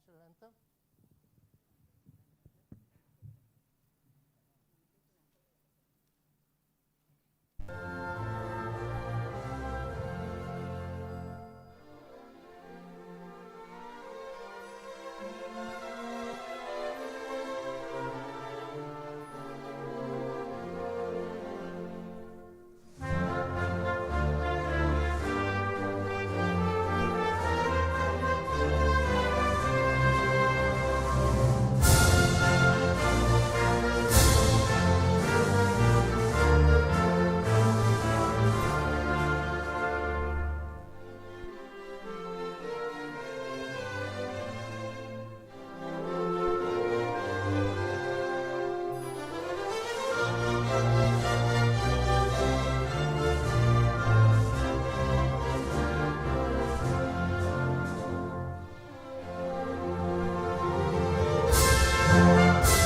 national anthem. Thank you.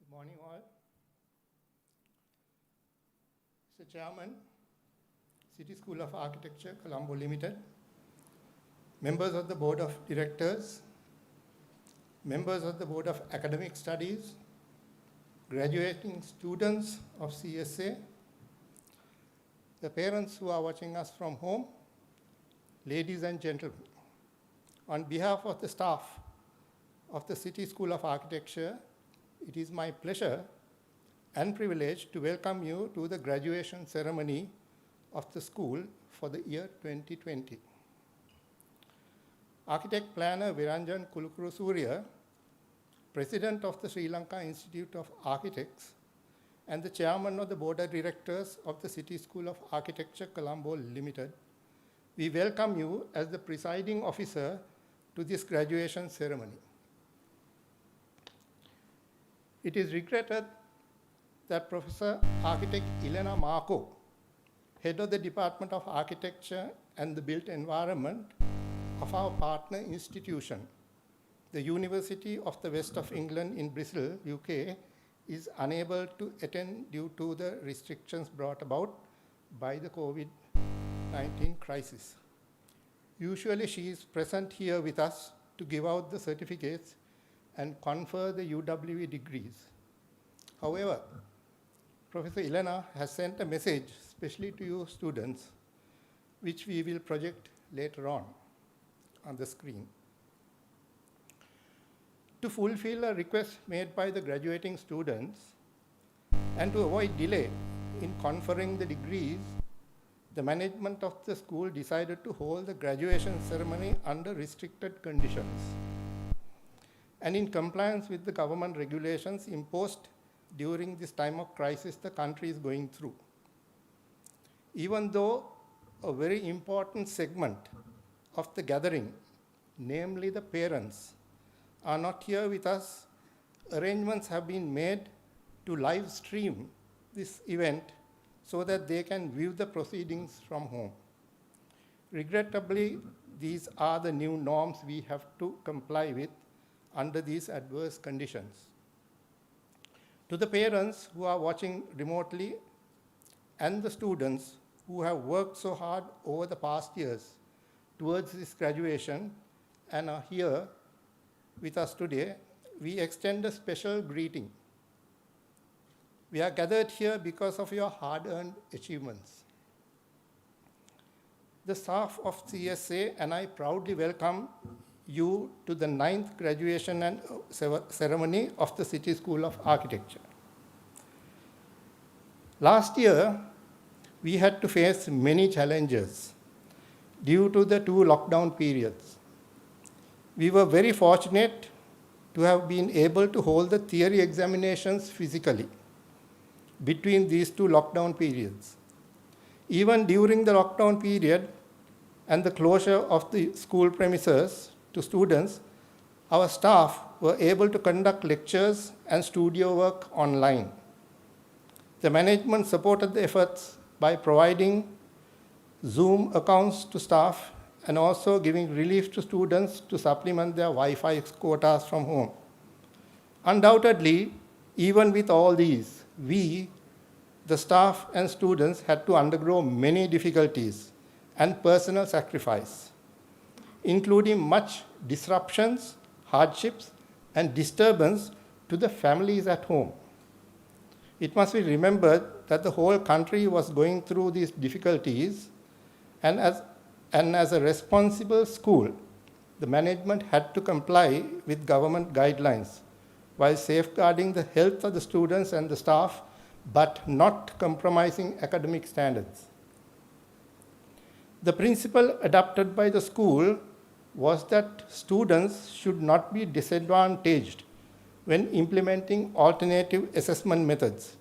Good morning, all. Mr. Chairman, City School of Architecture, Colombo Limited, members of the Board of Directors, members of the Board of Academic Studies, graduating students of CSA, the parents who are watching us from home, ladies and gentlemen. On behalf of the staff of the City School of Architecture, it is my pleasure and privilege to welcome you to the graduation ceremony of the school for the year 2020. Architect planner Viranjan Kulukurusurya, President of the Sri Lanka Institute of Architects, and the Chairman of the Board of Directors of the City School of Architecture, Colombo Limited, we welcome you as the presiding officer to this graduation ceremony. It is regretted that Professor Architect Elena Marco, head of the Department of Architecture and the Built Environment of our partner institution, the University of the West of England in Bristol, UK, is unable to attend due to the restrictions brought about by the COVID-19 crisis. Usually she is present here with us to give out the certificates and confer the UWE degrees. However, Professor Elena has sent a message, especially to you students, which we will project later on the screen. To fulfill a request made by the graduating students and to avoid delay in conferring the degrees, the management of the school decided to hold the graduation ceremony under restricted conditions and in compliance with the government regulations imposed during this time of crisis the country is going through. Even though a very important segment of the gathering, namely the parents, are not here with us, arrangements have been made to live stream this event so that they can view the proceedings from home. Regrettably, these are the new norms we have to comply with under these adverse conditions. To the parents who are watching remotely and the students who have worked so hard over the past years towards this graduation and are here with us today, we extend a special greeting. We are gathered here because of your hard-earned achievements. The staff of CSA and I proudly welcome you to the 9th graduation and ceremony of the City School of Architecture. Last year, we had to face many challenges due to the 2 lockdown periods. We were very fortunate to have been able to hold the theory examinations physically between these 2 lockdown periods. Even during the lockdown period and the closure of the school premises to students, our staff were able to conduct lectures and studio work online. The management supported the efforts by providing Zoom accounts to staff and also giving relief to students to supplement their Wi-Fi quotas from home. Undoubtedly, even with all these, we, the staff and students, had to undergo many difficulties and personal sacrifice, including much disruptions, hardships, and disturbance to the families at home. It must be remembered that the whole country was going through these difficulties, and as a responsible school, the management had to comply with government guidelines while safeguarding the health of the students and the staff, but not compromising academic standards. The principle adopted by the school was that students should not be disadvantaged when implementing alternative assessment methods,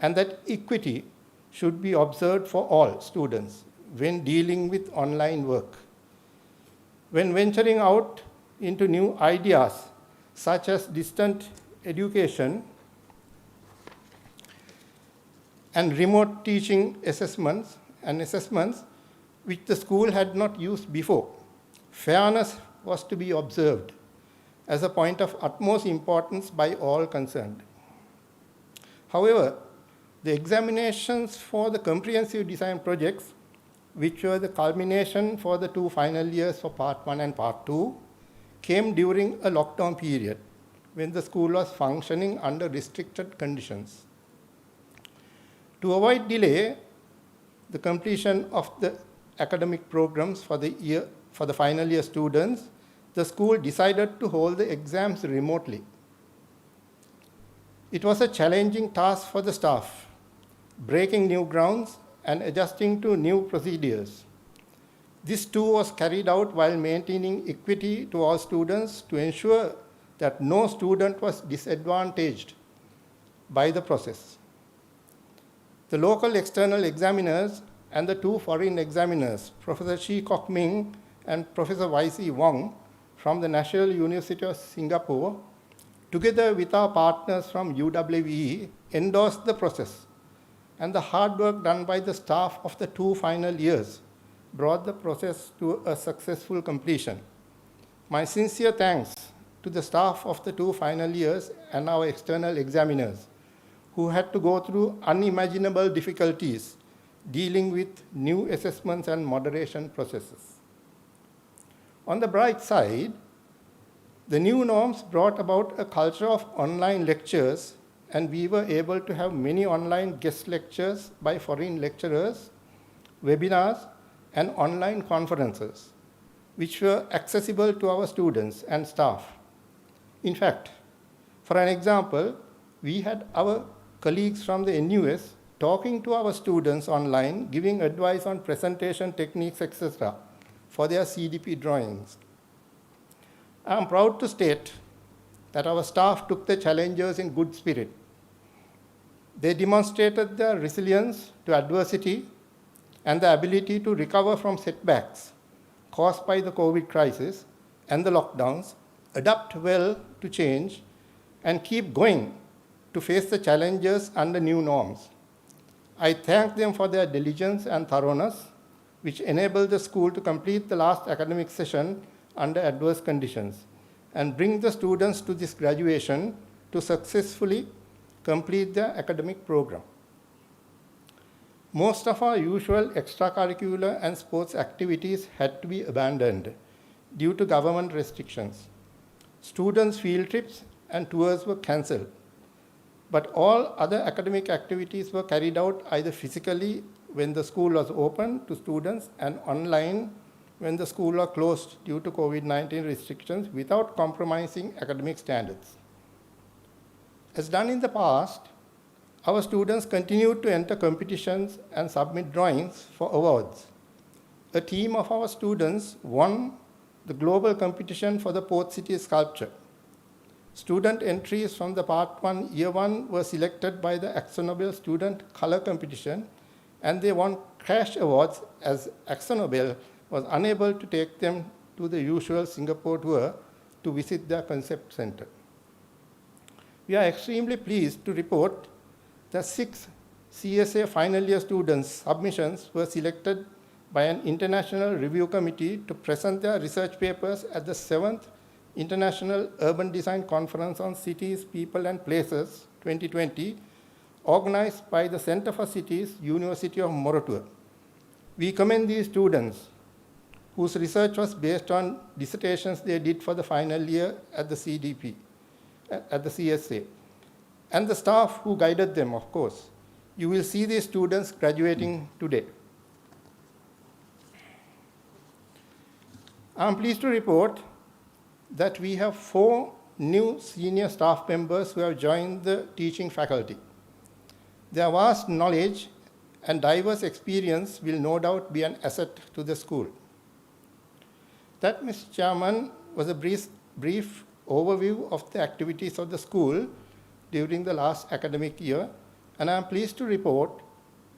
and that equity should be observed for all students when dealing with online work. When venturing out into new ideas, such as distant education and remote teaching assessments, which the school had not used before, fairness was to be observed as a point of utmost importance by all concerned. However, the examinations for the comprehensive design projects, which were the culmination for the 2 final years for Part 1 and Part 2, came during a lockdown period when the school was functioning under restricted conditions. To avoid delay, the completion of the academic programs for the final year students, the school decided to hold the exams remotely. It was a challenging task for the staff, breaking new grounds and adjusting to new procedures. This too was carried out while maintaining equity to all students to ensure that no student was disadvantaged by the process. The local external examiners and the 2 foreign examiners, Professor Shi Kok Ming and Professor Y.C. Wong from the National University of Singapore, together with our partners from UWE, endorsed the process, and the hard work done by the staff of the 2 final years brought the process to a successful completion. My sincere thanks to the staff of the 2 final years and our external examiners, who had to go through unimaginable difficulties dealing with new assessments and moderation processes. On the bright side, the new norms brought about a culture of online lectures and we were able to have many online guest lectures by foreign lecturers, webinars, and online conferences, which were accessible to our students and staff. In fact, for an example, we had our colleagues from the NUS talking to our students online, giving advice on presentation techniques, etc., for their CDP drawings. I am proud to state that our staff took the challenges in good spirit. They demonstrated their resilience to adversity and the ability to recover from setbacks caused by the COVID crisis and the lockdowns, adapt well to change, and keep going to face the challenges and the new norms. I thank them for their diligence and thoroughness, which enabled the school to complete the last academic session under adverse conditions and bring the students to this graduation to successfully complete their academic program. Most of our usual extracurricular and sports activities had to be abandoned due to government restrictions. Students' field trips and tours were cancelled, but all other academic activities were carried out either physically when the school was open to students and online when the school was closed due to COVID-19 restrictions without compromising academic standards. As done in the past, our students continued to enter competitions and submit drawings for awards. A team of our students won the global competition for the Port City sculpture. Student entries from the Part 1, Year 1 were selected by the AkzoNobel Student Color Competition, and they won cash awards as AkzoNobel was unable to take them to the usual Singapore tour to visit their concept center. We are extremely pleased to report that 6 CSA final year students' submissions were selected by an international review committee to present their research papers at the 7th International Urban Design Conference on Cities, People and Places 2020, organized by the Center for Cities, University of Moratuwa. We commend these students whose research was based on dissertations they did for the final year at the CDP, at the CSA, and the staff who guided them, of course. You will see these students graduating today. I'm pleased to report that we have 4 new senior staff members who have joined the teaching faculty. Their vast knowledge and diverse experience will no doubt be an asset to the school. That, Mr. Chairman, was a brief overview of the activities of the school during the last academic year, and I am pleased to report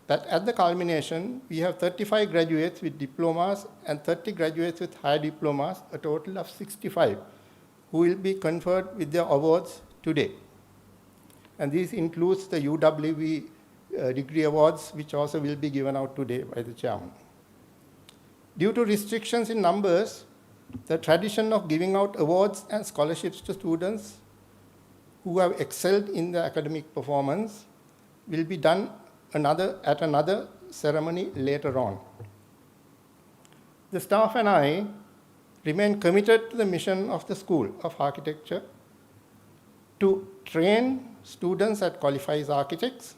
that at the culmination, we have 35 graduates with diplomas and 30 graduates with higher diplomas, a total of 65, who will be conferred with their awards today. And this includes the UWV degree awards, which also will be given out today by the chairman. Due to restrictions in numbers, the tradition of giving out awards and scholarships to students who have excelled in their academic performance will be done at another ceremony later on. The staff and I remain committed to the mission of the School of Architecture to train students that qualify as architects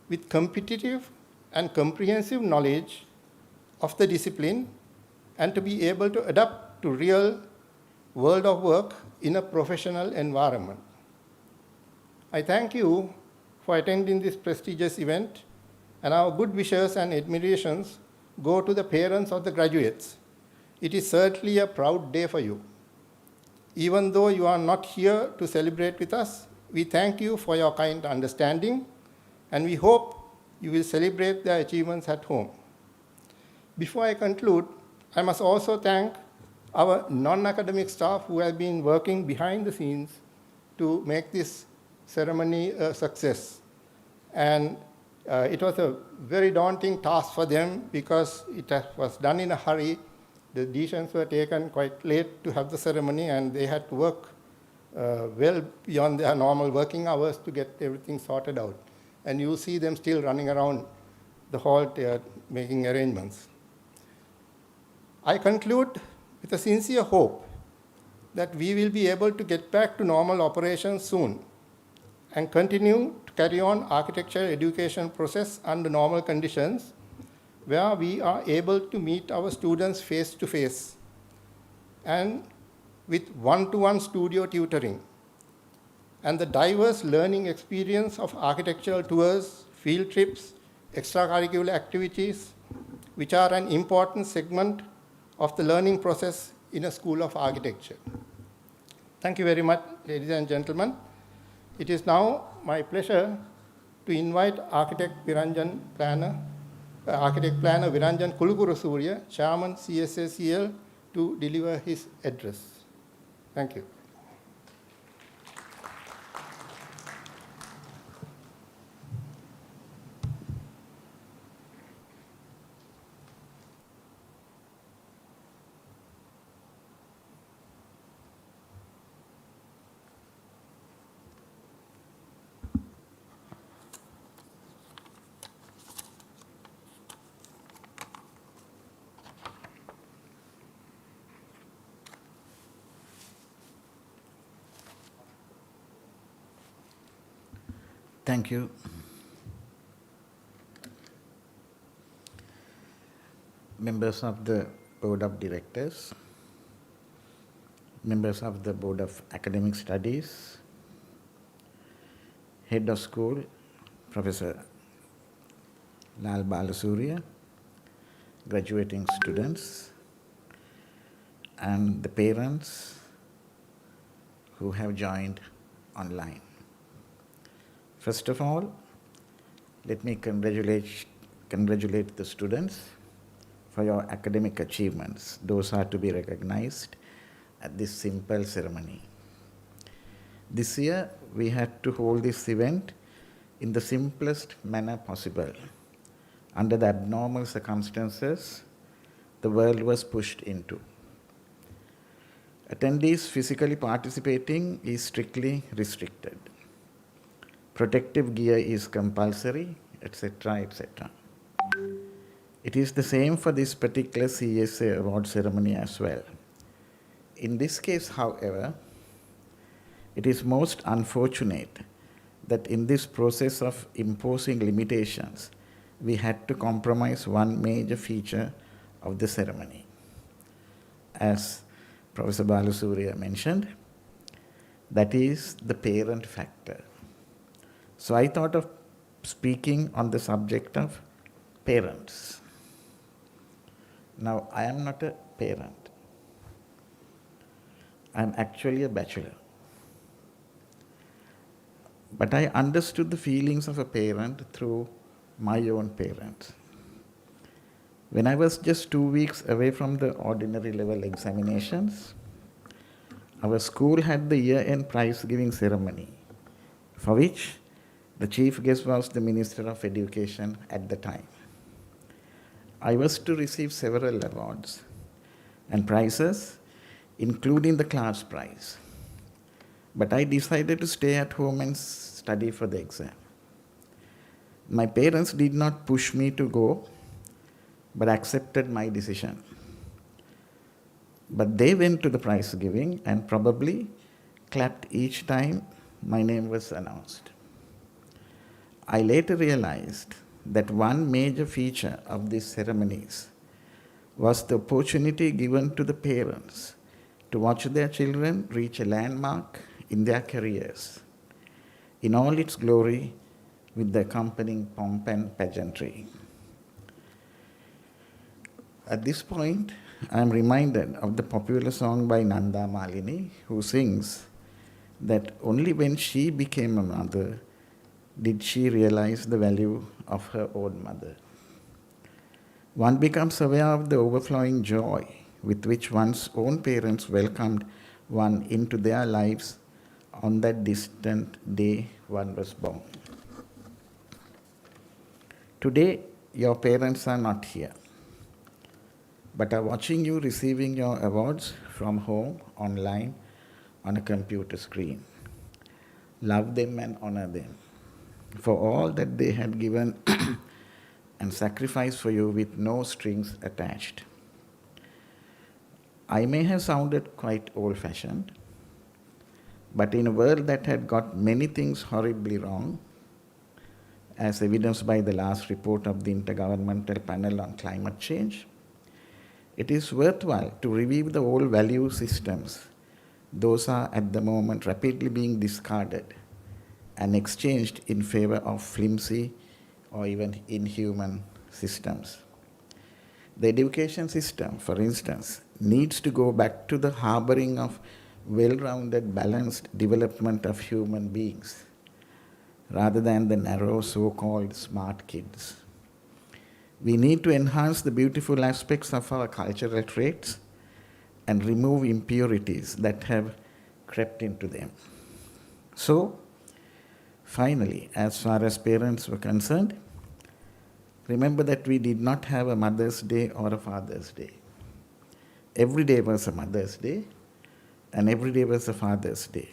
with competitive and comprehensive knowledge of the discipline and to be able to adapt to real world of work in a professional environment. I thank you for attending this prestigious event, and our good wishes and admirations go to the parents of the graduates. It is certainly a proud day for you. Even though you are not here to celebrate with us, we thank you for your kind understanding, and we hope you will celebrate their achievements at home. Before I conclude, I must also thank our non-academic staff who have been working behind the scenes to make this ceremony a success. And it was a very daunting task for them because it was done in a hurry. The decisions were taken quite late to have the ceremony, and they had to work well beyond their normal working hours to get everything sorted out. And you see them still running around the hall making arrangements. I conclude with a sincere hope that we will be able to get back to normal operations soon. and continue to carry on architecture education process under normal conditions where we are able to meet our students face to face and with one-to-one studio tutoring and the diverse learning experience of architectural tours, field trips, extracurricular activities, which are an important segment of the learning process in a school of architecture. Thank you very much, ladies and gentlemen. It is now my pleasure to invite architect planner Viranjan Kulukurasuriya, Chairman CSACL, to deliver his address. Thank you. Thank you. Members of the Board of Directors, members of the Board of Academic Studies, Head of School, Professor Lal Balasuriya, graduating students, and the parents who have joined online. First of all, let me congratulate the students for your academic achievements. Those are to be recognized at this simple ceremony. This year, we had to hold this event in the simplest manner possible. Under the abnormal circumstances the world was pushed into. Attendees physically participating is strictly restricted. Protective gear is compulsory, etc., etc. It is the same for this particular CSA award ceremony as well. In this case, however, it is most unfortunate that in this process of imposing limitations, we had to compromise one major feature of the ceremony. As Professor Balasuriya mentioned, that is the parent factor. So I thought of speaking on the subject of parents. Now, I am not a parent. I am actually a bachelor. But I understood the feelings of a parent through my own parents. When I was just 2 weeks away from the ordinary level examinations, our school had the year-end prize-giving ceremony, for which the chief guest was the Minister of Education at the time. I was to receive several awards and prizes, including the class prize. But I decided to stay at home and study for the exam. My parents did not push me to go, but accepted my decision. But they went to the prize giving and probably clapped each time my name was announced. I later realized that one major feature of these ceremonies was the opportunity given to the parents to watch their children reach a landmark in their careers, in all its glory, with the accompanying pomp and pageantry. At this point, I am reminded of the popular song by Nanda Malini, who sings that only when she became a mother did she realize the value of her own mother. One becomes aware of the overflowing joy with which one's own parents welcomed one into their lives on that distant day one was born. Today, your parents are not here, but are watching you receiving your awards from home, online, on a computer screen. Love them and honor them for all that they had given and sacrificed for you with no strings attached. I may have sounded quite old-fashioned, But in a world that had got many things horribly wrong, as evidenced by the last report of the Intergovernmental Panel on Climate Change, it is worthwhile to review the old value systems. Those are at the moment rapidly being discarded and exchanged in favor of flimsy or even inhuman systems. The education system, for instance, needs to go back to the harboring of well-rounded, balanced development of human beings, rather than the narrow so-called smart kids. We need to enhance the beautiful aspects of our cultural traits and remove impurities that have crept into them. So, finally, as far as parents were concerned, remember that we did not have a Mother's Day or a Father's Day. Every day was a Mother's Day, and every day was a Father's Day.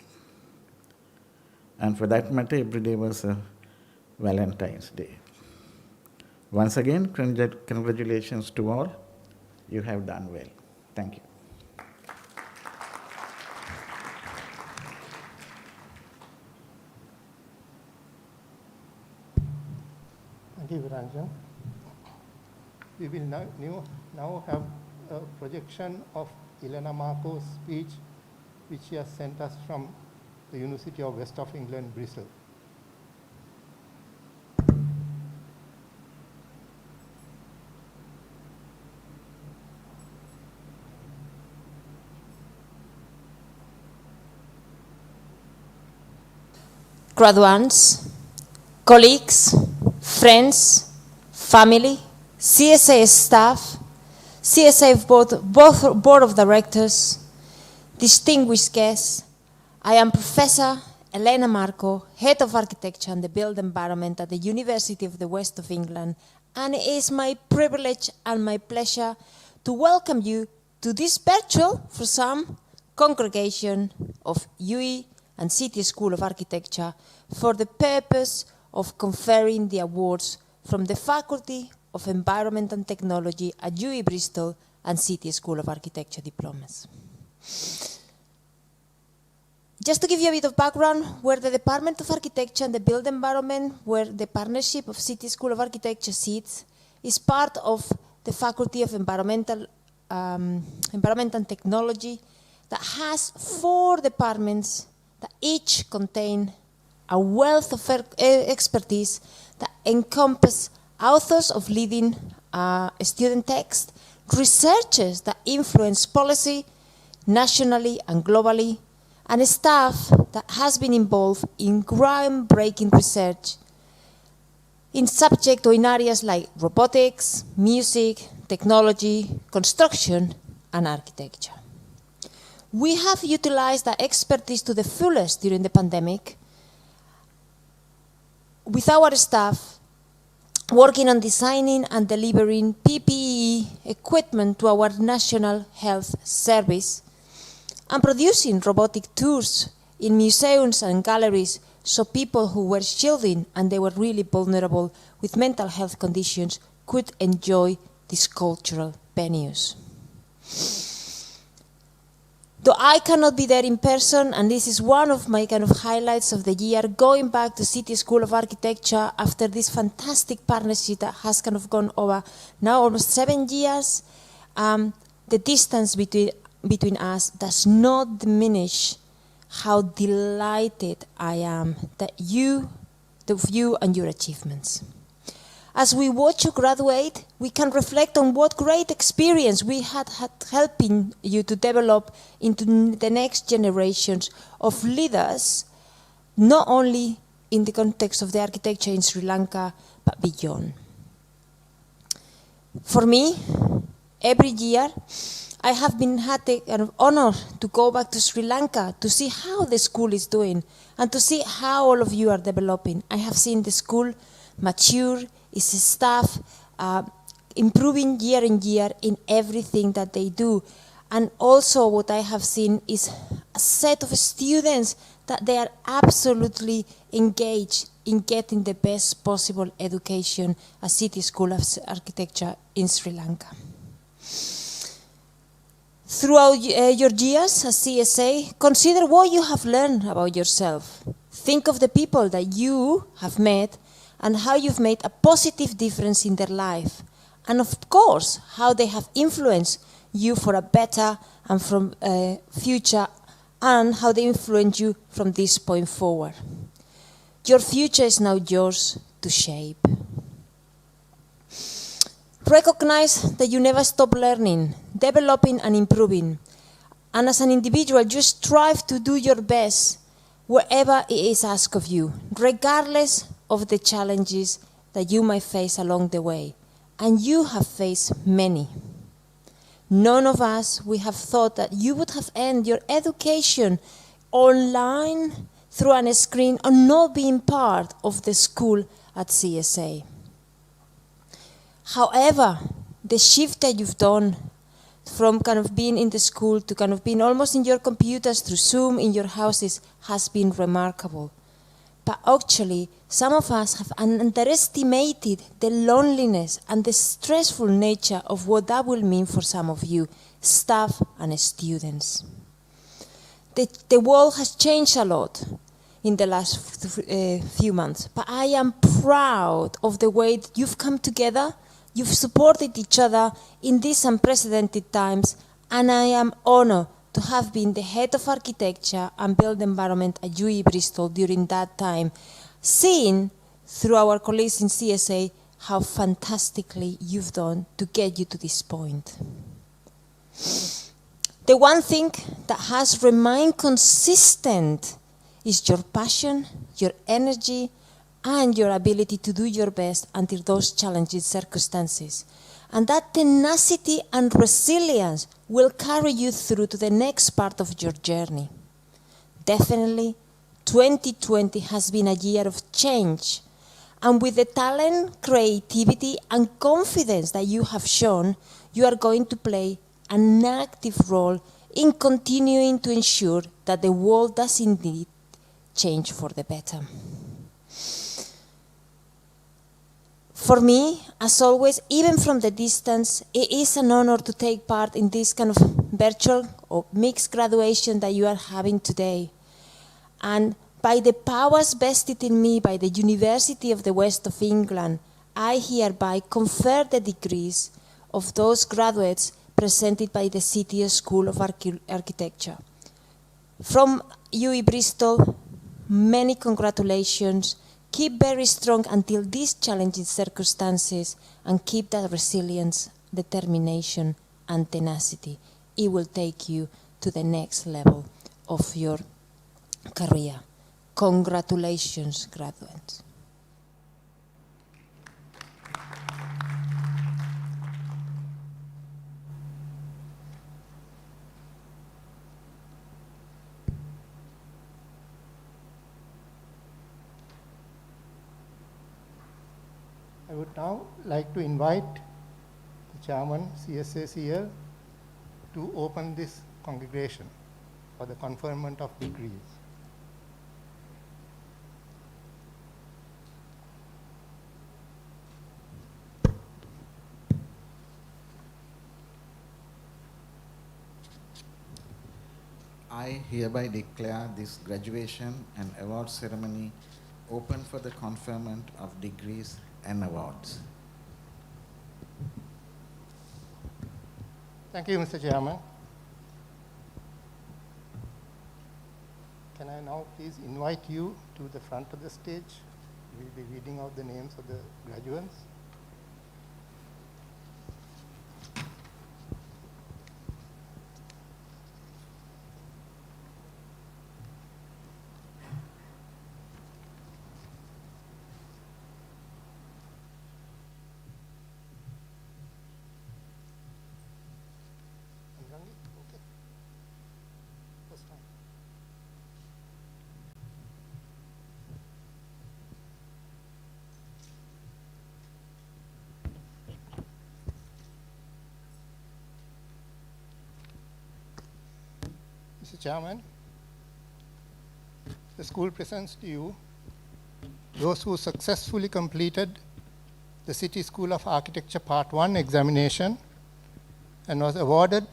And for that matter, every day was a Valentine's Day. Once again, congratulations to all. You have done well. Thank you. Thank you, Ranjan. We will now have a projection of Elena Marco's speech, which she has sent us from the University of West of England, Bristol. Graduates, colleagues, friends, family, CSA staff, CSA board of directors, distinguished guests, I am Professor Elena Marco, Head of Architecture and the Built Environment at the University of the West of England, and it is my privilege and my pleasure to welcome you to this virtual, for some, congregation of UE and City School of Architecture for the purpose of conferring the awards from the Faculty of Environment and Technology at UE Bristol and City School of Architecture diplomas. Just to give you a bit of background, where the Department of Architecture and the Built Environment, where the partnership of City School of Architecture sits, is part of the Faculty of Environment and Technology that has 4 departments that each contain a wealth of expertise that encompass authors of leading student texts, researchers that influence policy nationally and globally, and staff that has been involved in groundbreaking research in subject or in areas like robotics, music, technology, construction, and architecture. We have utilized that expertise to the fullest during the pandemic with our staff working on designing and delivering PPE equipment to our National Health Service and producing robotic tours in museums and galleries so people who were shielding and they were really vulnerable with mental health conditions could enjoy these cultural venues. Though I cannot be there in person, and this is one of my kind of highlights of the year, going back to City School of Architecture after this fantastic partnership that has kind of gone over now almost 7 years, the distance between us does not diminish how delighted I am that you and your achievements. As we watch you graduate, we can reflect on what great experience we had helping you to develop into the next generations of leaders, not only in the context of the architecture in Sri Lanka, but beyond. For me, every year, I have had the honor to go back to Sri Lanka to see how the school is doing and to see how all of you are developing. I have seen the school mature, its staff improving year in year in everything that they do. And also what I have seen is a set of students that they are absolutely engaged in getting the best possible education at City School of Architecture in Sri Lanka. Throughout your years as CSA, consider what you have learned about yourself. Think of the people that you have met and how you've made a positive difference in their life. And of course, how they have influenced you for a better and from future, and how they influence you from this point forward. Your future is now yours to shape. Recognize that you never stop learning, developing and improving. And as an individual, you strive to do your best wherever it is asked of you, regardless of the challenges that you might face along the way. And you have faced many. None of us, we have thought that you would have ended your education online through a screen and not being part of the school at CSA. However, the shift that you've done from kind of being in the school to kind of being almost in your computers through Zoom in your houses has been remarkable. But actually, some of us have underestimated the loneliness and the stressful nature of what that will mean for some of you, staff and students. The world has changed a lot in the last few months, but I am proud of the way that you've come together. You've supported each other in these unprecedented times, and I am honored to have been the head of architecture and built environment at UE Bristol during that time, seeing through our colleagues in CSA how fantastically you've done to get you to this point. The one thing that has remained consistent is your passion, your energy, and your ability to do your best under those challenging circumstances. And that tenacity and resilience will carry you through to the next part of your journey. Definitely, 2020 has been a year of change. And with the talent, creativity, and confidence that you have shown, you are going to play an active role in continuing to ensure that the world does indeed change for the better. For me, as always, even from the distance, it is an honor to take part in this kind of virtual or mixed graduation that you are having today. And by the powers vested in me by the University of the West of England, I hereby confer the degrees of those graduates presented by the City School of Architecture. From UE Bristol, many congratulations. Keep very strong until these challenging circumstances and keep that resilience, determination, and tenacity. It will take you to the next level of your career. Congratulations, graduates. I would now like to invite the Chairman, CSACL, to open this congregation for the conferment of degrees. I hereby declare this graduation and award ceremony open for the conferment of degrees and awards. Thank you, Mr. Chairman. Can I now please invite you to the front of the stage? We'll be reading out the names of the graduates. Okay. First time. Mr. Chairman, the school presents to you those who successfully completed the City School of Architecture Part 1 examination and was awarded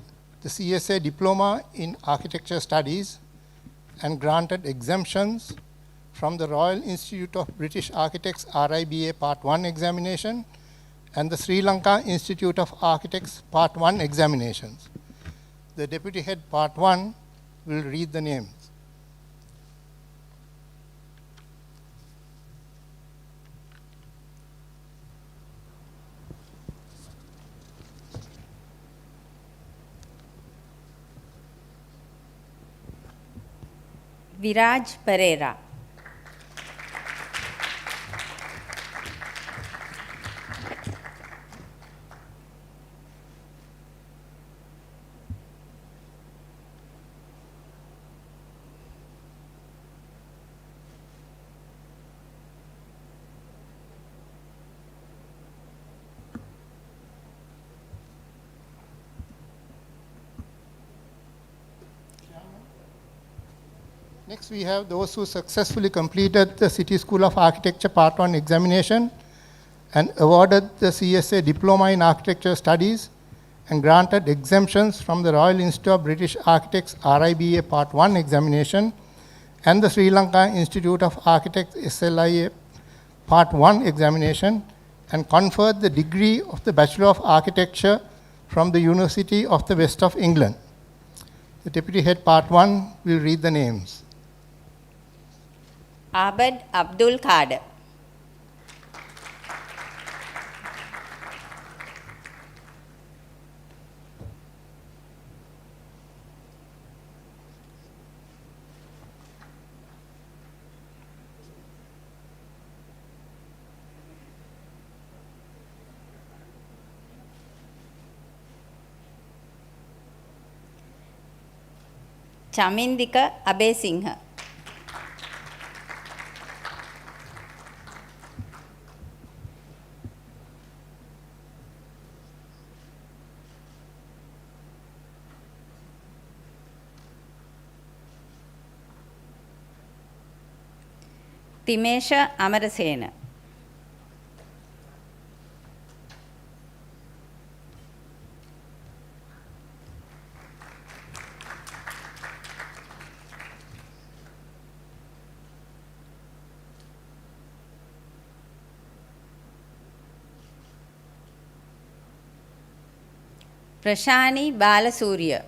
the CSA Diploma in Architecture Studies and granted exemptions from the Royal Institute of British Architects RIBA Part 1 examination and the Sri Lanka Institute of Architects Part 1 examinations. The Deputy Head Part 1 will read the names. Viraj Pereira. Next, we have those who successfully completed the City School of Architecture Part 1 examination and awarded the CSA Diploma in Architecture Studies and granted exemptions from the Royal Institute of British Architects RIBA Part 1 examination and the Sri Lanka Institute of Architects SLIA Part 1 examination and conferred the degree of the Bachelor of Architecture from the University of the West of England. The Deputy Head Part 1 will read the names. Abed Abdul Kader. Chamindika Abesinghe. Timesha Amarasena. Prashani Balasuriya.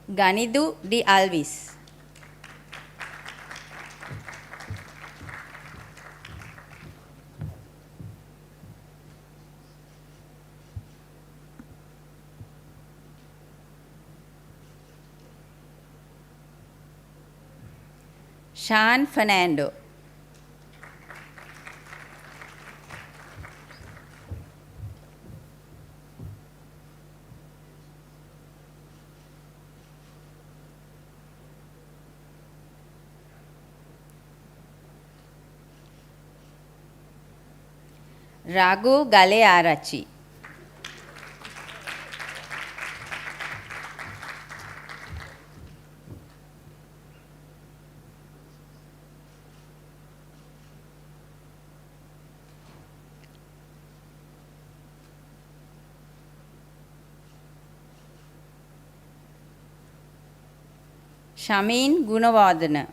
Ganidu de Alvis. Sean Fernando. Raghu Galearachi. Shamin Gunawardana.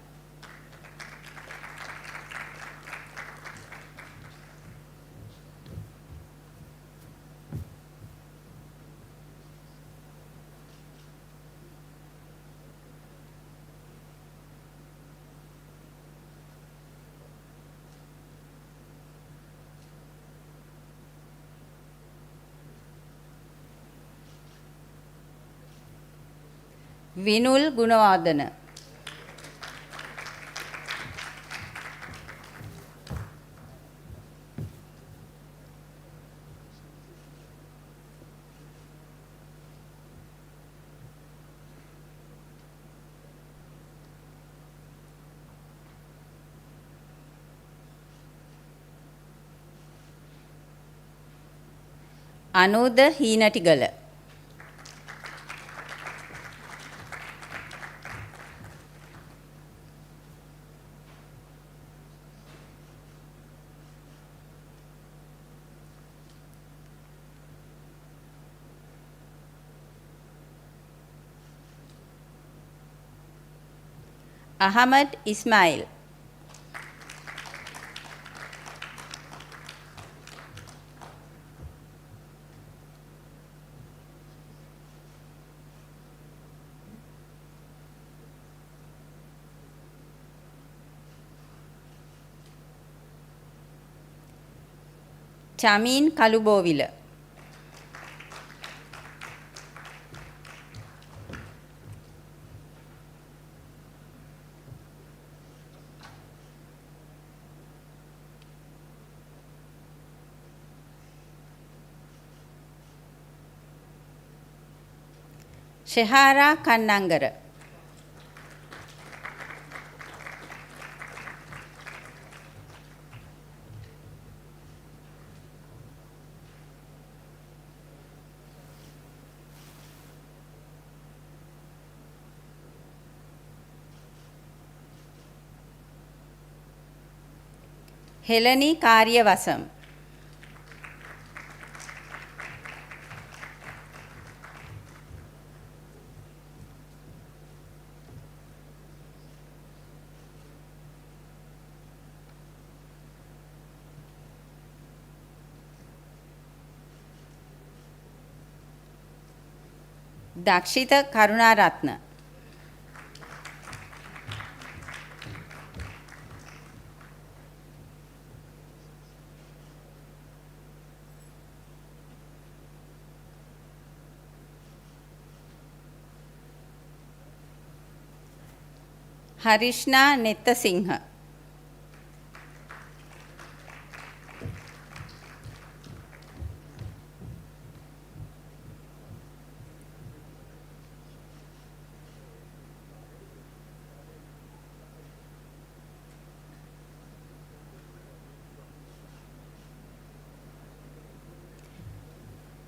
Vinul Gunawardana. අනුද හීනටිගල Ahmed Ismail චමීන් Kalubowila ශෙහාරා Kannangara හෙලනි කාර්යවසම් දක්ෂිත Karunaratne හරිෂ්ණා නෙත්තසිංහ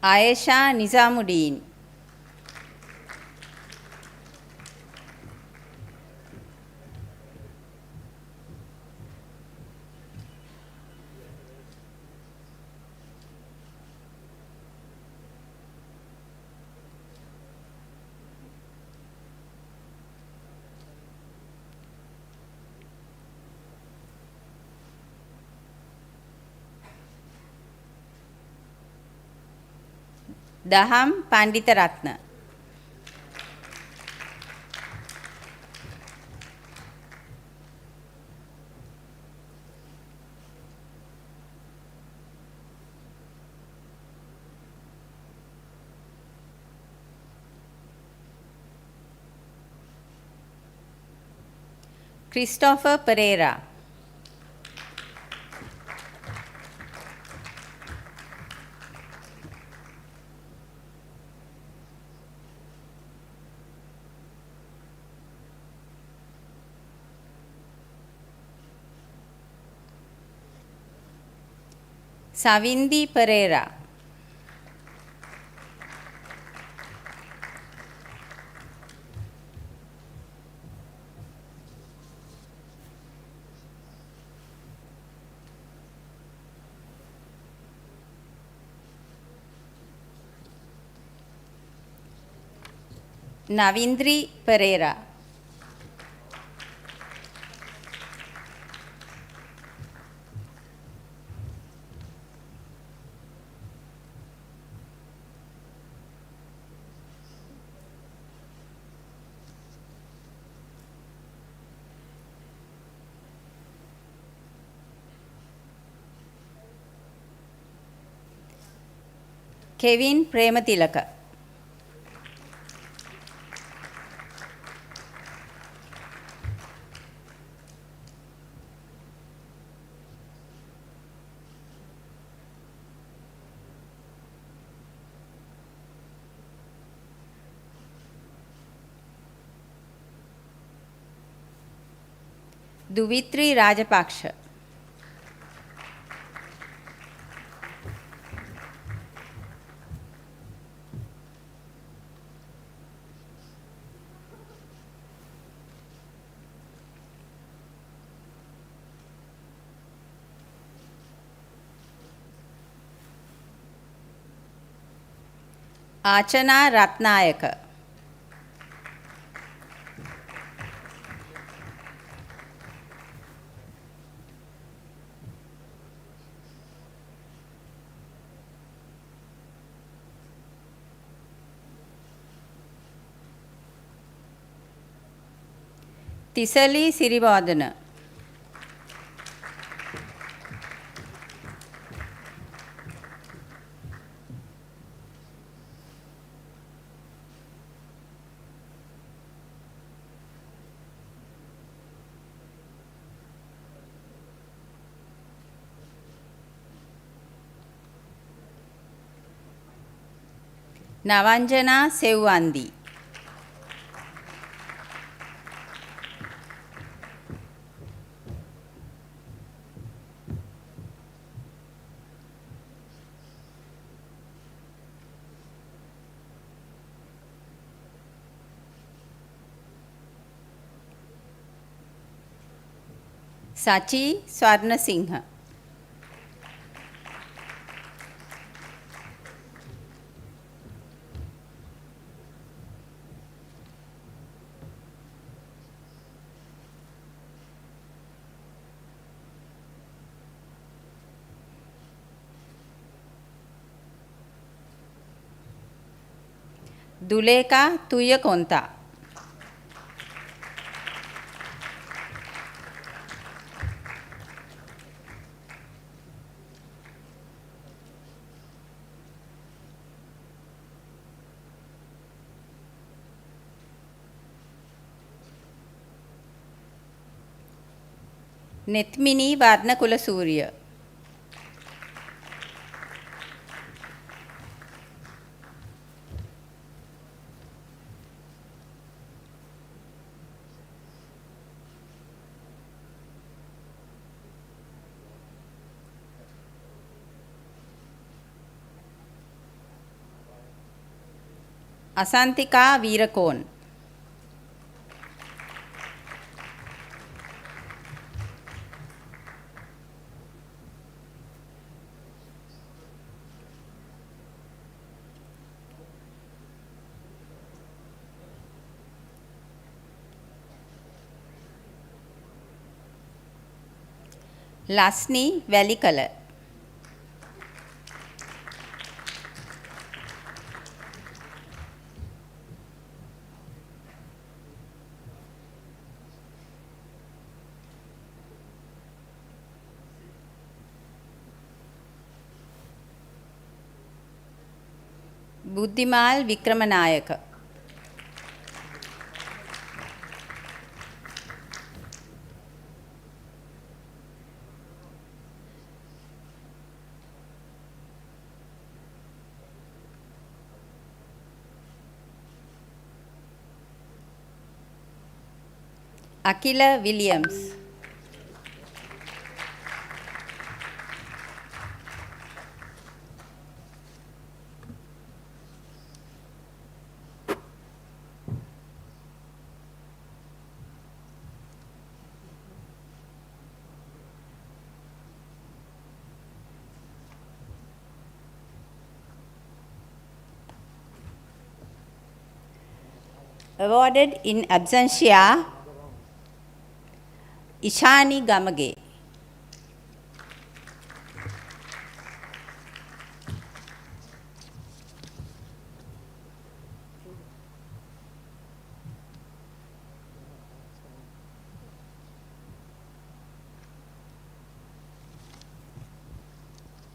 Ayesha Nizamudeen Daham Panditharatne Christopher Perera Savindi Perera Navindri Perera Kevin Premathilaka Duvithri Rajapaksa Achana Ratnayake. Thisali Siriwardena. Navanjana Sewwandi. Sachi Swarnasinghe. Duleka Thuyakontha. Nethmini Warnakulasuriya. Asanthika Weerakoon. Lasni Welikala. Buddhimal Wickramanayake. Akila Williams. Awarded in absentia, Ishani Gamage.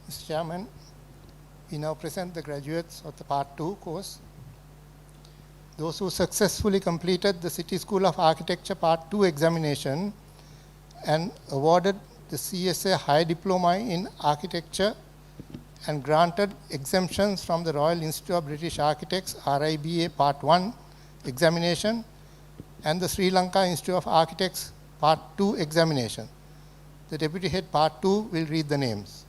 Mr. Chairman, we now present the graduates of the Part 2 course. Those who successfully completed the City School of Architecture Part 2 examination and awarded the CSA High Diploma in Architecture and granted exemptions from the Royal Institute of British Architects RIBA Part 1 examination and the Sri Lanka Institute of Architects Part 2 examination. The Deputy Head Part 2 will read the names.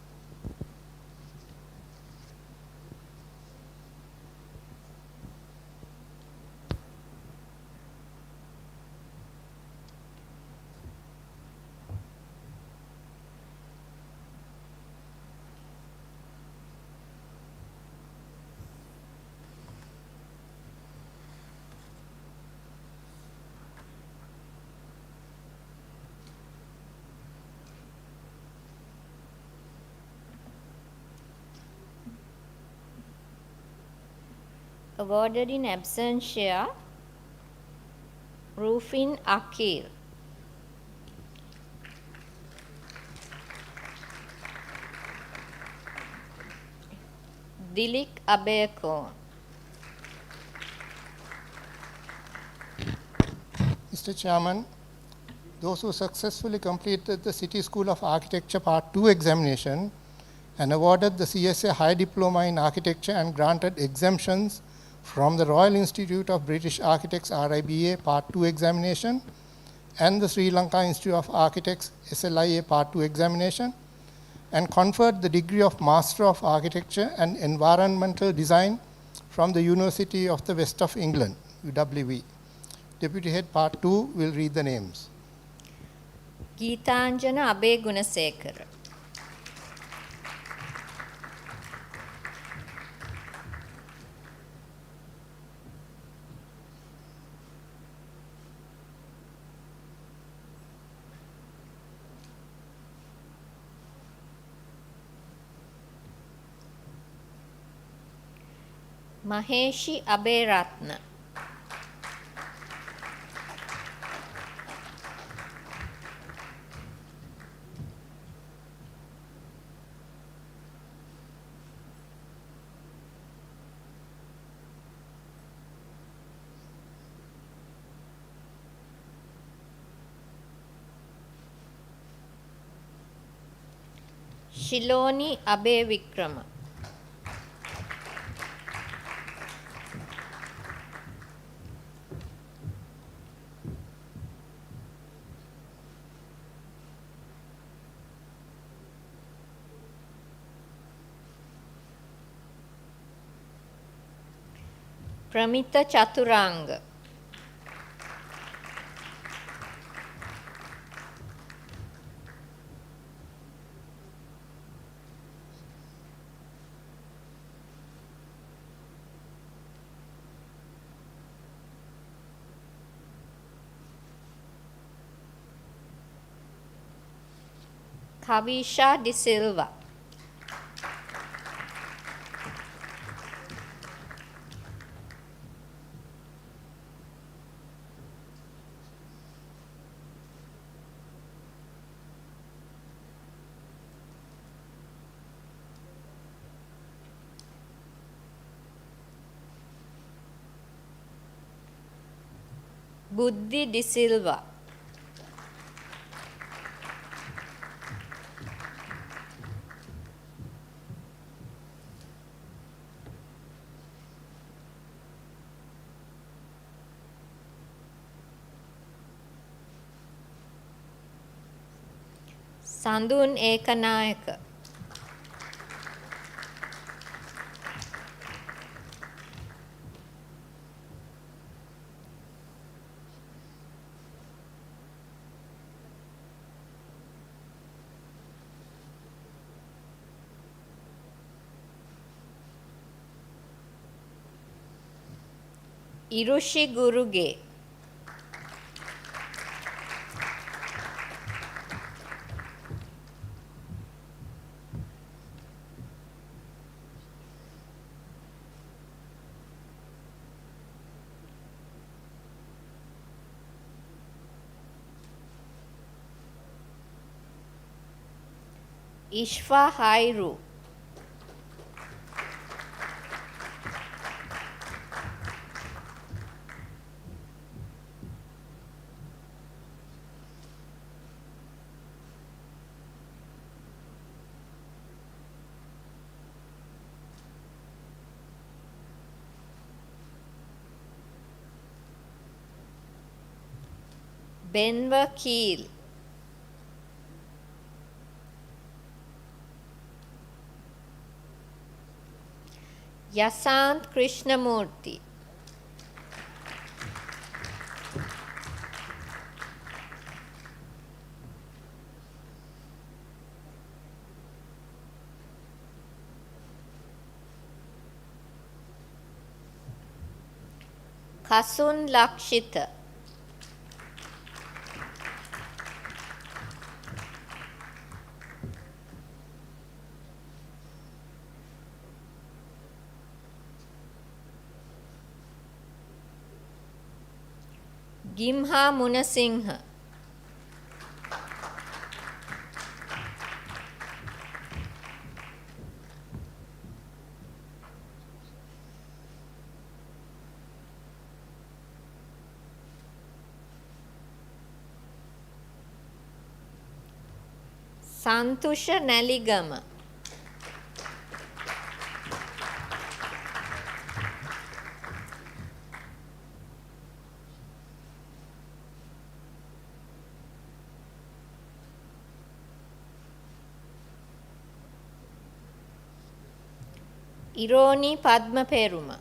Awarded in absentia, Rufin Akil. Dilik Abekon. Mr. Chairman, those who successfully completed the City School of Architecture Part 2 examination and awarded the CSA High Diploma in Architecture and granted exemptions from the Royal Institute of British Architects RIBA Part 2 examination and the Sri Lanka Institute of Architects SLIA Part 2 examination, and conferred the degree of Master of Architecture and Environmental Design from the University of the West of England, UWE. Deputy Head Part 2 will read the names. Geetanjana Abe Gunasekara. Maheshi Abe Ratna. Shiloni Abe Vikrama. Pramita Chaturanga. Kavisha De Silva. Buddhi De Silva. Sandun Ekanayaka. Irushi Guruge. Ishfa Hairu. Benva Keel. Yasant Krishnamurti. Kasun Lakshita. Gimha Munasinghe. Santusha Naligama. Ironi Padma Peruma.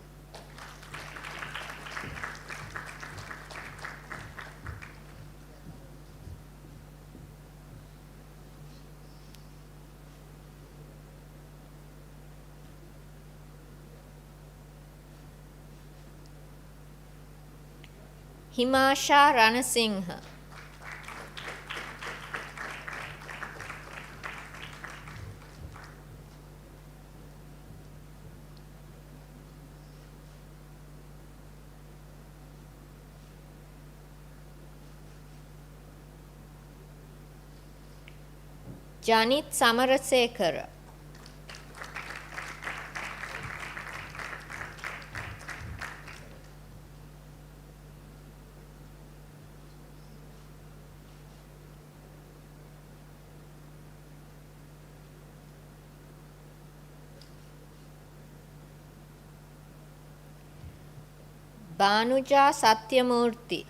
Himasha Ranasinghe. Janit Samarasekara. Banuja Satyamurthy.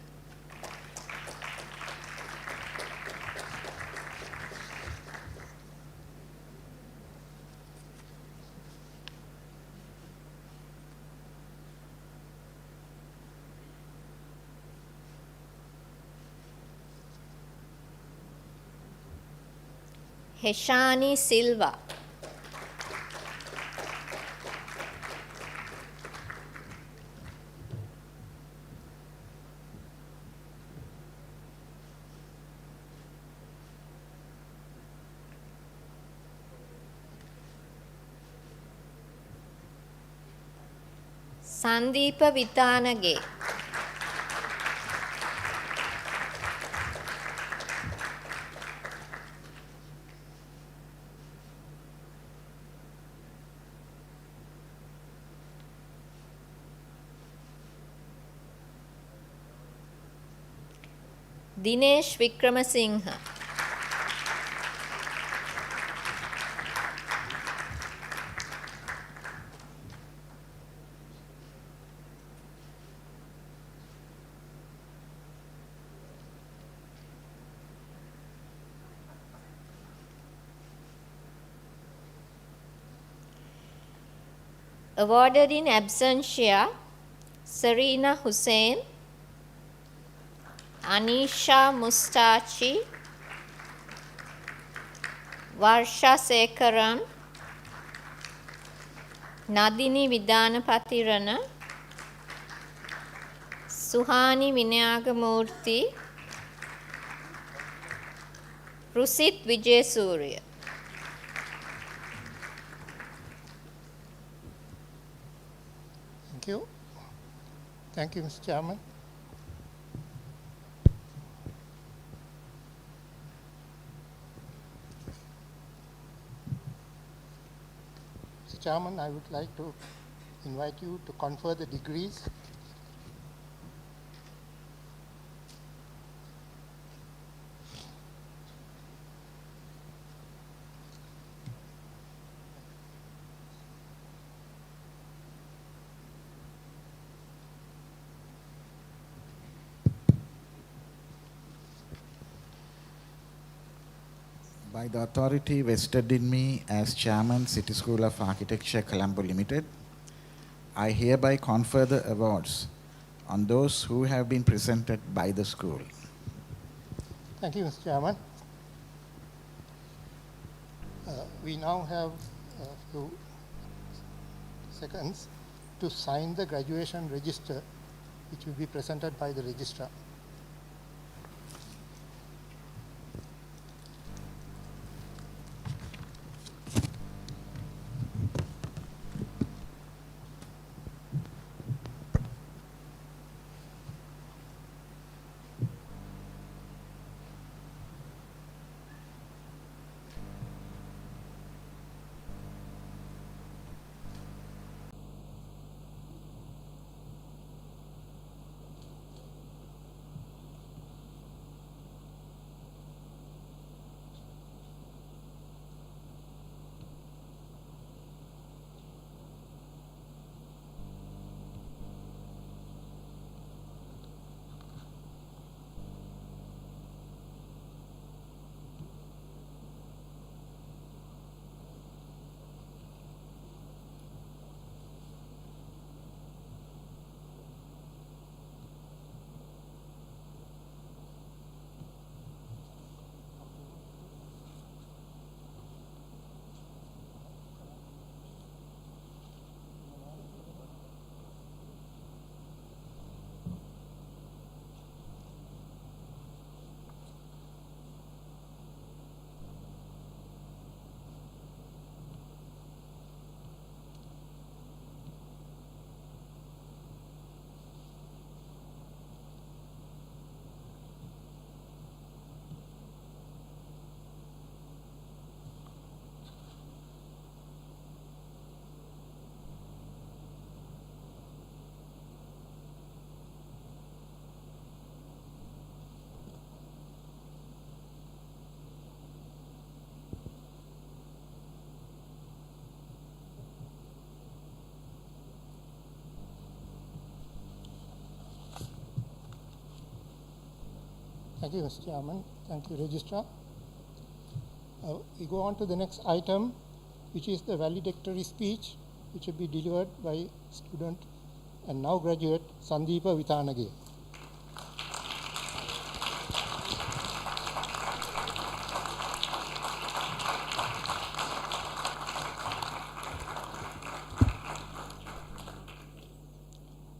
Heshani Silva. Sandeepa Vitanage. Dinesh Vikramasinghe. Awarded in absentia, Serena Hussain, Anisha Mustachi, Varsha Sekaran, Nadini Vidanapatirana, Suhani Vinayagamurthy, Rusit Vijayasurya. Thank you. Thank you, Mr. Chairman. Mr. Chairman, I would like to invite you to confer the degrees. By the authority vested in me as Chairman, City School of Architecture, Colombo Limited, I hereby confer the awards on those who have been presented by the school. Thank you, Mr. Chairman. We now have a few seconds to sign the graduation register, which will be presented by the registrar. Thank you, Mr. Chairman. Thank you, Registrar. We go on to the next item, which is the valedictory speech, which will be delivered by student and now graduate Sandeepa Vithanage.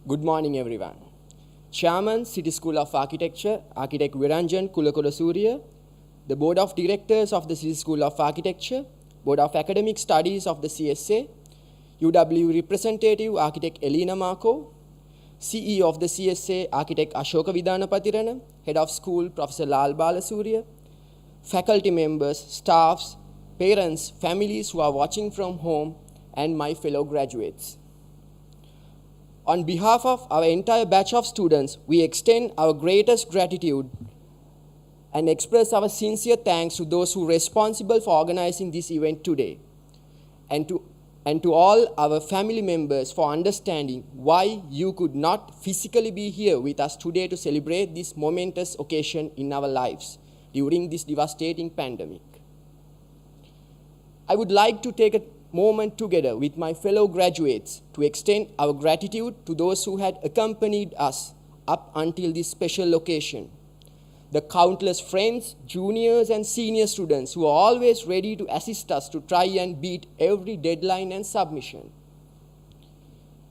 Good morning, everyone. Chairman, City School of Architecture, Architect Viranjan Kulakolasuriya, the Board of Directors of the City School of Architecture, Board of Academic Studies of the CSA, UW Representative Architect Elena Marco, CEO of the CSA Architect Ashoka Vidanapatirana, Head of School Professor Lal Balasuriya, faculty members, staffs, parents, families who are watching from home, and my fellow graduates. On behalf of our entire batch of students, we extend our greatest gratitude and express our sincere thanks to those who are responsible for organizing this event today, and to all our family members for understanding why you could not physically be here with us today to celebrate this momentous occasion in our lives during this devastating pandemic. I would like to take a moment together with my fellow graduates to extend our gratitude to those who had accompanied us up until this special occasion. The countless friends, juniors, and senior students who are always ready to assist us to try and beat every deadline and submission.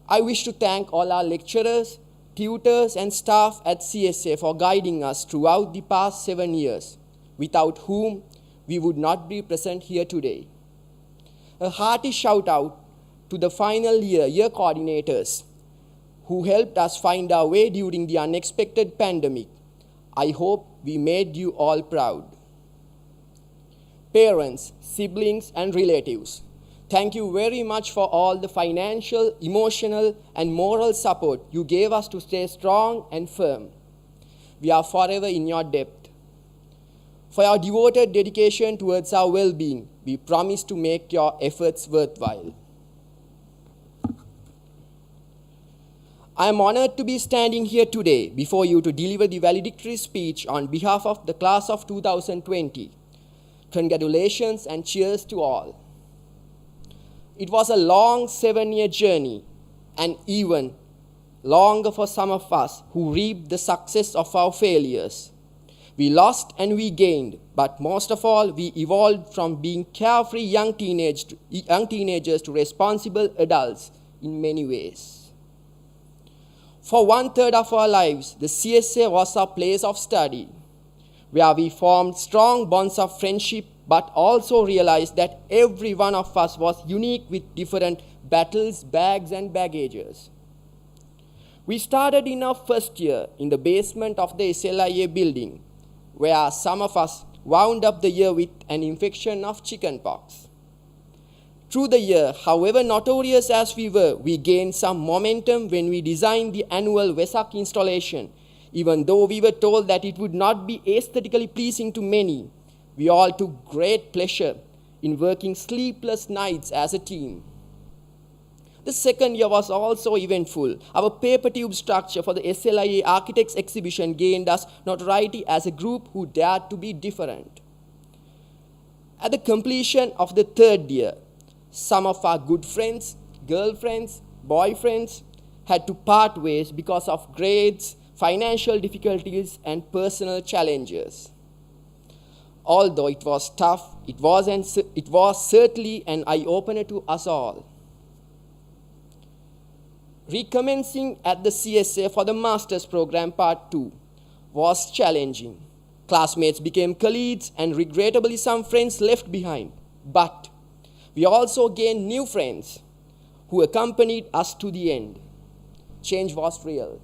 I wish to thank all our lecturers, tutors, and staff at CSA for guiding us throughout the past 7 years, without whom we would not be present here today. A hearty shout out to the final year coordinators who helped us find our way during the unexpected pandemic. I hope we made you all proud. Parents, siblings, and relatives, thank you very much for all the financial, emotional, and moral support you gave us to stay strong and firm. We are forever in your debt. For your devoted dedication towards our well-being, we promise to make your efforts worthwhile. I am honored to be standing here today before you to deliver the valedictory speech on behalf of the class of 2020. Congratulations and cheers to all. It was a long 7-year journey, and even longer for some of us who reaped the success of our failures. We lost and we gained, but most of all, we evolved from being carefree young teenagers to responsible adults in many ways. For 1/3 of our lives, the CSA was our place of study, where we formed strong bonds of friendship, but also realized that every one of us was unique with different battles, bags, and baggages. We started in our first year in the basement of the SLIA building, where some of us wound up the year with an infection of chickenpox. Through the year, however notorious as we were, we gained some momentum when we designed the annual Vesak installation. Even though we were told that it would not be aesthetically pleasing to many, we all took great pleasure in working sleepless nights as a team. The second year was also eventful. Our paper tube structure for the SLIA Architects exhibition gained us notoriety as a group who dared to be different. At the completion of the third year, some of our good friends, girlfriends, boyfriends had to part ways because of grades, financial difficulties, and personal challenges. Although it was tough, it was certainly an eye-opener to us all. Recommencing at the CSA for the Master's Program Part 2 was challenging. Classmates became colleagues and regrettably some friends left behind. But we also gained new friends who accompanied us to the end. Change was real.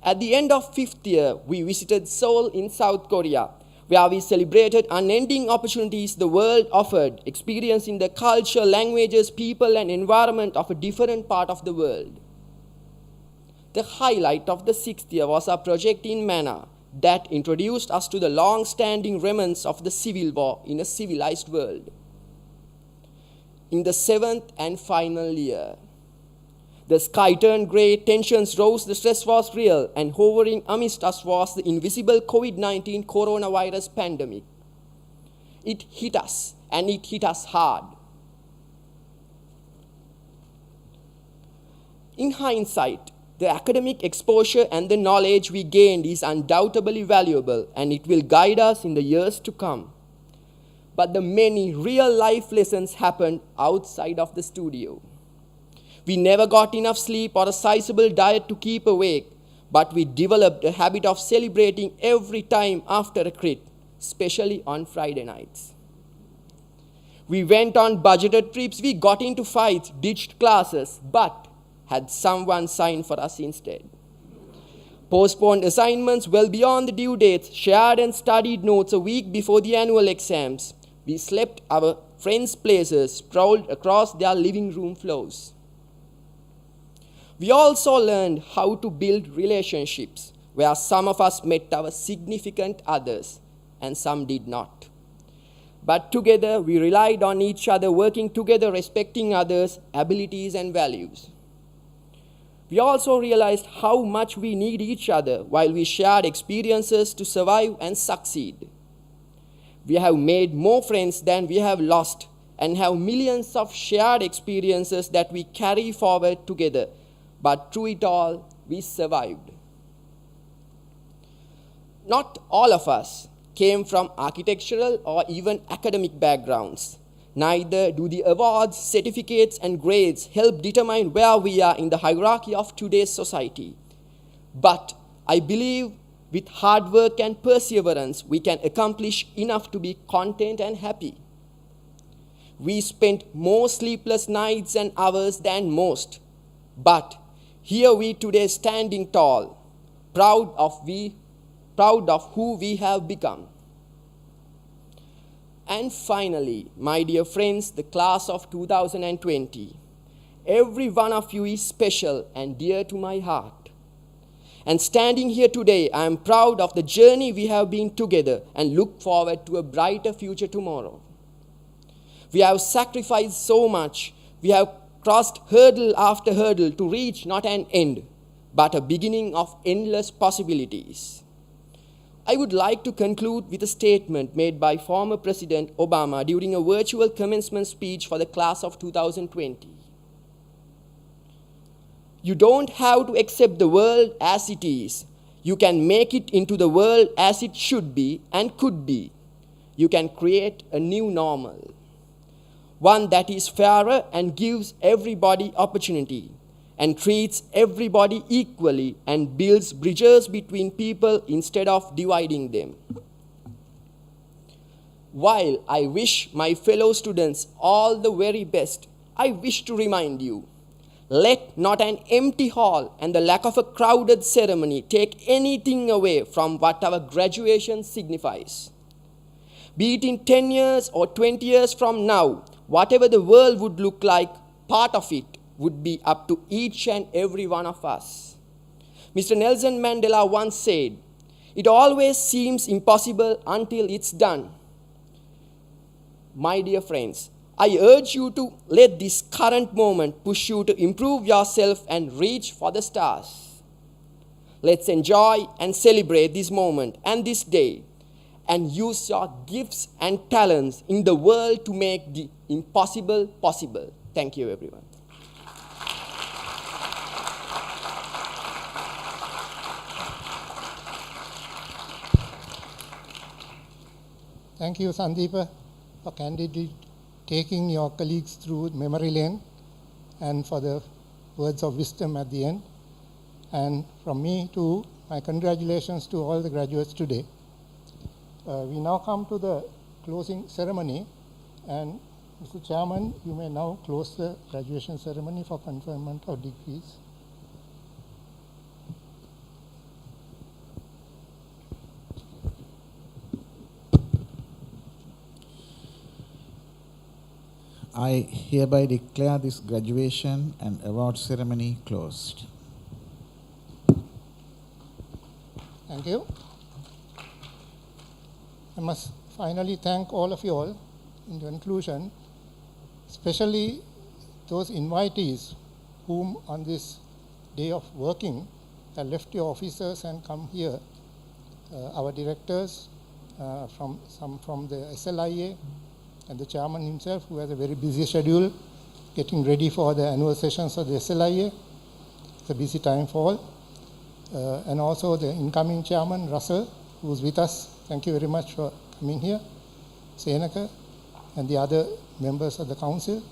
At the end of 5th year, we visited Seoul in South Korea, where we celebrated unending opportunities the world offered, experiencing the culture, languages, people, and environment of a different part of the world. The highlight of the 6th year was our project in Manila that introduced us to the long-standing remnants of the Civil War in a civilized world. In the 7th and final year, The sky turned grey, tensions rose, the stress was real, and hovering amidst us was the invisible COVID-19 coronavirus pandemic. It hit us, and it hit us hard. In hindsight, the academic exposure and the knowledge we gained is undoubtedly valuable, and it will guide us in the years to come. But the many real-life lessons happened outside of the studio. We never got enough sleep or a sizable diet to keep awake, but we developed a habit of celebrating every time after a crit, especially on Friday nights. We went on budgeted trips, we got into fights, ditched classes, but had someone sign for us instead. Postponed assignments well beyond the due dates, shared and studied notes a week before the annual exams. We slept our friends' places, sprawled across their living room floors. We also learned how to build relationships, where some of us met our significant others and some did not. But together we relied on each other, working together, respecting others' abilities and values. We also realized how much we need each other while we shared experiences to survive and succeed. We have made more friends than we have lost and have millions of shared experiences that we carry forward together. But through it all, we survived. Not all of us came from architectural or even academic backgrounds. Neither do the awards, certificates, and grades help determine where we are in the hierarchy of today's society. But I believe with hard work and perseverance, we can accomplish enough to be content and happy. We spent more sleepless nights and hours than most, but here we today standing tall, proud of who we have become. And finally, my dear friends, the class of 2020. Every one of you is special and dear to my heart. And standing here today, I am proud of the journey we have been together and look forward to a brighter future tomorrow. We have sacrificed so much. We have crossed hurdle after hurdle to reach not an end, but a beginning of endless possibilities. I would like to conclude with a statement made by former President Obama during a virtual commencement speech for the class of 2020. You don't have to accept the world as it is. You can make it into the world as it should be and could be. You can create a new normal, one that is fairer and gives everybody opportunity and treats everybody equally and builds bridges between people instead of dividing them. While I wish my fellow students all the very best, I wish to remind you, let not an empty hall and the lack of a crowded ceremony take anything away from what our graduation signifies. Be it in 10 years or 20 years from now, whatever the world would look like, part of it would be up to each and every one of us. Mr. Nelson Mandela once said, "It always seems impossible until it's done." My dear friends, I urge you to let this current moment push you to improve yourself and reach for the stars. Let's enjoy and celebrate this moment and this day and use your gifts and talents in the world to make the impossible possible. Thank you, everyone. Thank you, Sandeepa, for candidly taking your colleagues through memory lane and for the words of wisdom at the end. And from me too, my congratulations to all the graduates today. We now come to the closing ceremony, and Mr. Chairman, you may now close the graduation ceremony for conferment of degrees. I hereby declare this graduation and award ceremony closed. Thank you. I must finally thank all of you all in conclusion, especially those invitees whom on this day of working have left your offices and come here. Our directors, some from the SLIA, and the chairman himself, who has a very busy schedule, getting ready for the annual sessions of the SLIA. It's a busy time for all. And also the incoming chairman, Russell, who's with us. Thank you very much for coming here. Senaka, and the other members of the council.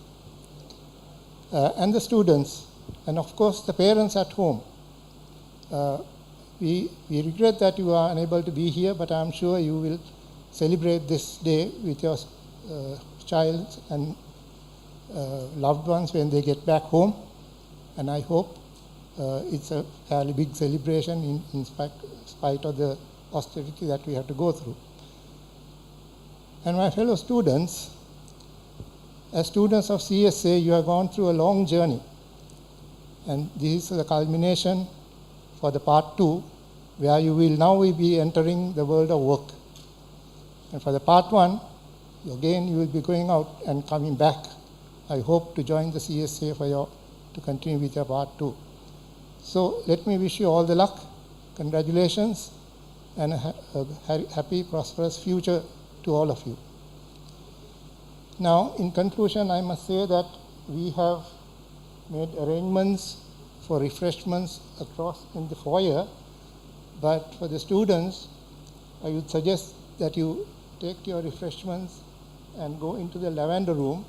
And the students, and of course the parents at home. We regret that you are unable to be here, but I'm sure you will celebrate this day with your child and loved ones when they get back home. And I hope it's a fairly big celebration in spite of the austerity that we have to go through. And my fellow students, as students of CSA, you have gone through a long journey. And this is the culmination for the part 2, where you will now be entering the world of work. And for the part 1, again you will be going out and coming back. I hope to join the CSA to continue with your part 2. So let me wish you all the luck, congratulations, and a happy, prosperous future to all of you. Now, in conclusion, I must say that we have made arrangements for refreshments across in the foyer, but for the students, I would suggest that you take your refreshments and go into the lavender room,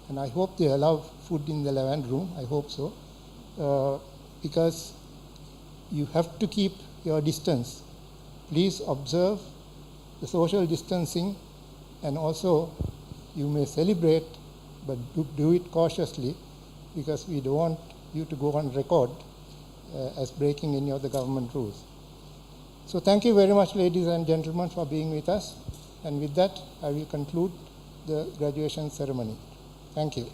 and I hope they allow food in the lavender room, I hope so, because you have to keep your distance. Please observe the social distancing, and also you may celebrate, but do it cautiously, because we don't want you to go on record as breaking any of the government rules. So thank you very much, ladies and gentlemen, for being with us. And with that, I will conclude the graduation ceremony. Thank you.